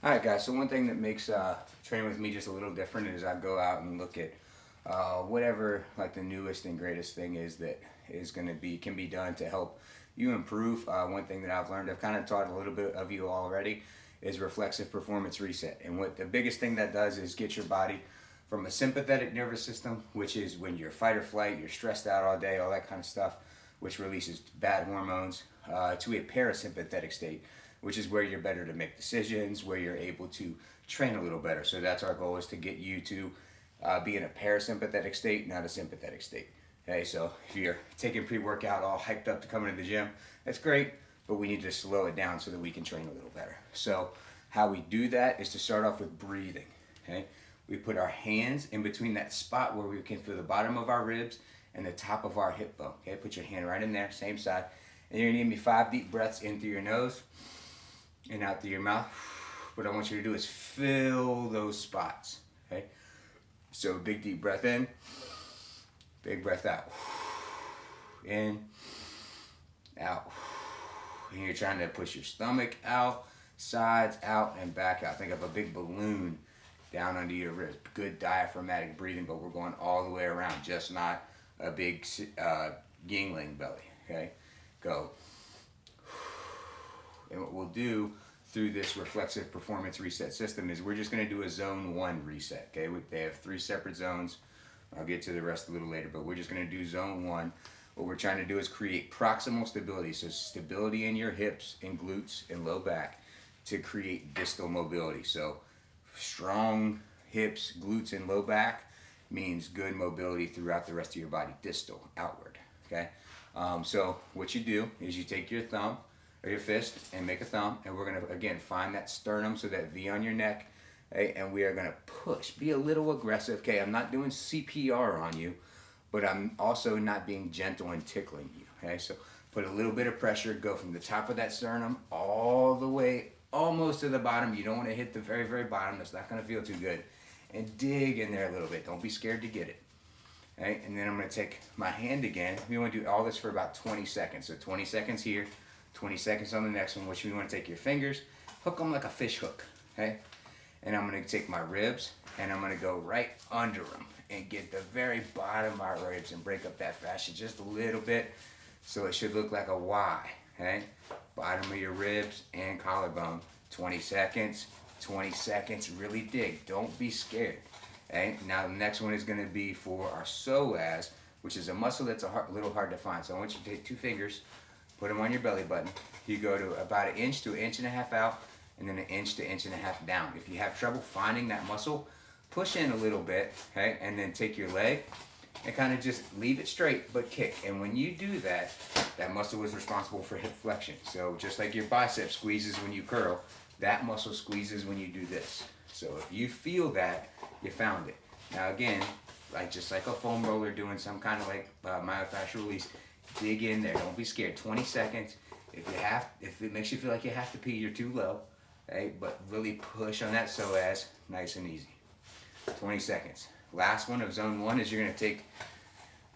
All right, guys. So one thing that makes training with me just a little different is I go out and look at whatever like the newest and greatest thing is that is going to be can be done to help you improve. One thing that I've learned, I've kind of taught a little bit of you already, is reflexive performance reset. And what the biggest thing that does is get your body from a sympathetic nervous system, which is when you're fight or flight, you're stressed out all day, all that kind of stuff, which releases bad hormones, to a parasympathetic state, which is where you're better to make decisions, where you're able to train a little better. So that's our goal, is to get you to be in a parasympathetic state, not a sympathetic state. Okay, so if you're taking pre-workout all hyped up to come into the gym, that's great, but we need to slow it down so that we can train a little better. So how we do that is to start off with breathing. Okay, we put our hands in between that spot where we can feel the bottom of our ribs and the top of our hip bone. Okay, put your hand right in there, same side, and you're gonna give me 5 deep breaths in through your nose and out through your mouth. What I want you to do is fill those spots. Okay, so big deep breath in, big breath out. In, out. And you're trying to push your stomach out, sides out, and back out. Think of a big balloon down under your ribs. Good diaphragmatic breathing, but we're going all the way around, just not a big yingling belly. Okay, go. And what we'll do through this reflexive performance reset system is we're just going to do a zone 1 reset. Okay, they have 3 separate zones. I'll get to the rest a little later, but we're just going to do zone 1. What we're trying to do is create proximal stability, so stability in your hips and glutes and low back, to create distal mobility. So strong hips, glutes, and low back means good mobility throughout the rest of your body, distal, outward. Okay, so what you do is you take your thumb or your fist and make a thumb, and we're gonna again find that sternum, so that V on your neck, okay, and we are gonna push. Be a little aggressive. Okay, I'm not doing CPR on you, but I'm also not being gentle and tickling you. Okay, so put a little bit of pressure, go from the top of that sternum all the way almost to the bottom. You don't want to hit the very, very bottom. That's not going to feel too good. And dig in there a little bit. Don't be scared to get it. Okay, and then I'm going to take my hand again. We want to do all this for about 20 seconds. So 20 seconds here, 20 seconds on the next one, which we want to take your fingers, hook them like a fish hook. Okay, and I'm going to take my ribs and I'm going to go right under them and get the very bottom of my ribs and break up that fascia just a little bit, so it should look like a Y. Okay, bottom of your ribs and collarbone. 20 seconds, 20 seconds. Really dig. Don't be scared. Okay, now the next one is going to be for our psoas, which is a muscle that's a little hard to find. So I want you to take 2 fingers, put them on your belly button. You go to about 1 inch to 1.5 inches out, and then 1 inch to 1.5 inches down. If you have trouble finding that muscle, push in a little bit, okay, and then take your leg and kind of just leave it straight, but kick. And when you do that, that muscle is responsible for hip flexion. So just like your bicep squeezes when you curl, that muscle squeezes when you do this. So if you feel that, you found it. Now again, just like a foam roller doing some kind of like myofascial release, dig in there. Don't be scared. 20 seconds. If it makes you feel like you have to pee, you're too low. Okay, but really push on that psoas, nice and easy. 20 seconds. Last one of zone 1 is you're going to take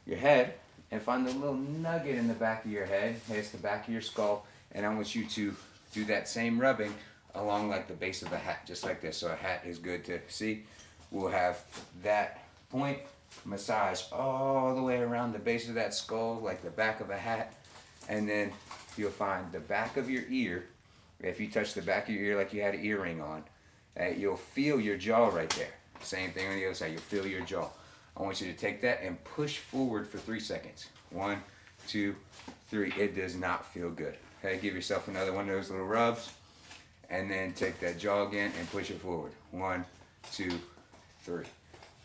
your head and find the little nugget in the back of your head. It's the back of your skull, and I want you to do that same rubbing along like the base of the hat, just like this. So a hat is good to see. We'll have that point massage all the way around the base of that skull, like the back of a hat, and then you'll find the back of your ear. If you touch the back of your ear like you had an earring on, you'll feel your jaw right there. Same thing on the other side. You'll feel your jaw. I want you to take that and push forward for 3 seconds. 1, 2, 3. It does not feel good. Okay, give yourself another one of those little rubs, and then take that jaw again and push it forward. 1, 2, 3.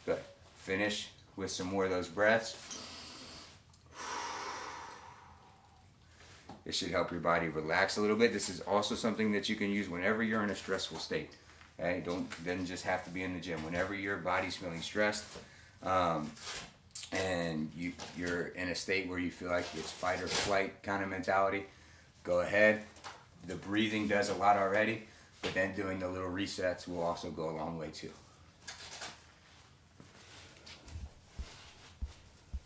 Good. Finish with some more of those breaths. It should help your body relax a little bit. This is also something that you can use whenever you're in a stressful state. Okay, doesn't just have to be in the gym. Whenever your body's feeling stressed, and you're in a state where you feel like it's fight or flight kind of mentality, go ahead. The breathing does a lot already, but then doing the little resets will also go a long way too.